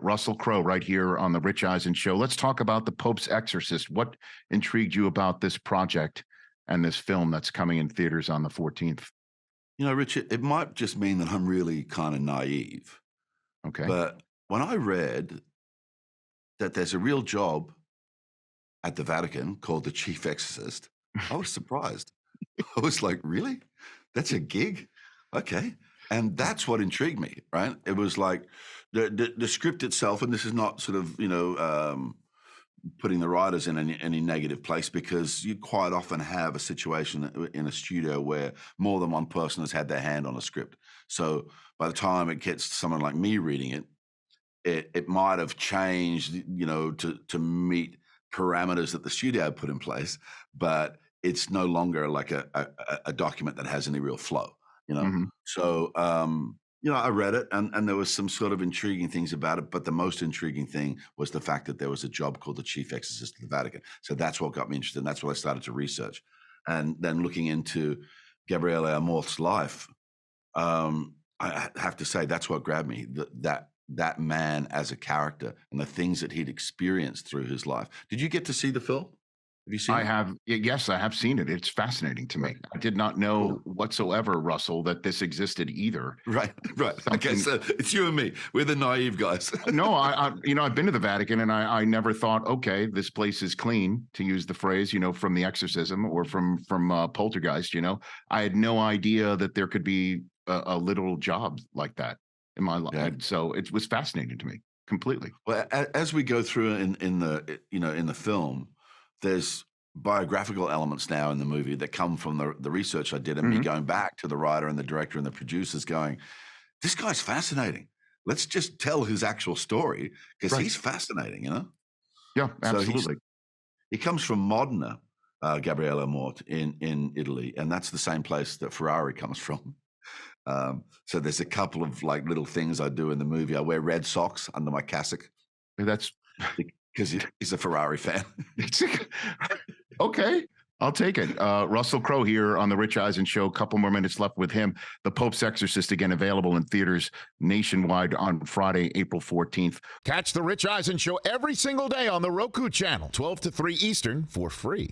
Russell Crowe right here on the Rich Eisen Show. Let's talk about The Pope's Exorcist. What intrigued you about this project and this film that's coming in theaters on the 14th? You know, Richard, it might just mean that I'm really kind of naive, Okay. but when I read that there's a real job at the Vatican called the chief exorcist, I was surprised. I was like, really? That's a gig? Okay. And that's what intrigued me, right? It was like the script itself, and this is not sort of, putting the writers in any negative place, because you quite often have a situation in a studio where more than one person has had their hand on a script. So by the time it gets to someone like me reading it, it might have changed, to meet parameters that the studio put in place, but it's no longer like a document that has any real flow, Mm-hmm. So, I read it, and there was some sort of intriguing things about it, but the most intriguing thing was the fact that there was a job called the chief exorcist of the Vatican. So that's what got me interested, and that's what I started to research. And then looking into Gabriele Amorth's life, I have to say that's what grabbed me, that man as a character and the things that he'd experienced through his life. Did you get to see the film? Have you seen it? Yes, I have seen it. It's fascinating to me. Right. I did not know Cool. whatsoever, Russell, that this existed either. Right. Okay, so it's you and me. We're the naive guys. No, I've been to the Vatican, and I never thought, okay, this place is clean, to use the phrase, from the exorcism or from Poltergeist. I had no idea that there could be a little job like that in my life. Yeah. So it was fascinating to me completely. Well, as we go through in the film, there's biographical elements now in the movie that come from the research I did, and me going back to the writer and the director and the producers going, this guy's fascinating. Let's just tell his actual story, because Right. he's fascinating, Yeah, So absolutely. he comes from Modena, Gabriele Amorth in Italy, and that's the same place that Ferrari comes from. So there's a couple of like little things I do in the movie. I wear red socks under my cassock That's because he's a Ferrari fan. okay. I'll take it. Russell Crowe here on the Rich Eisen Show. A couple more minutes left with him. The Pope's Exorcist, again, available in theaters nationwide on Friday, April 14th. Catch the Rich Eisen Show every single day on the Roku channel, 12 to 3 Eastern, for free.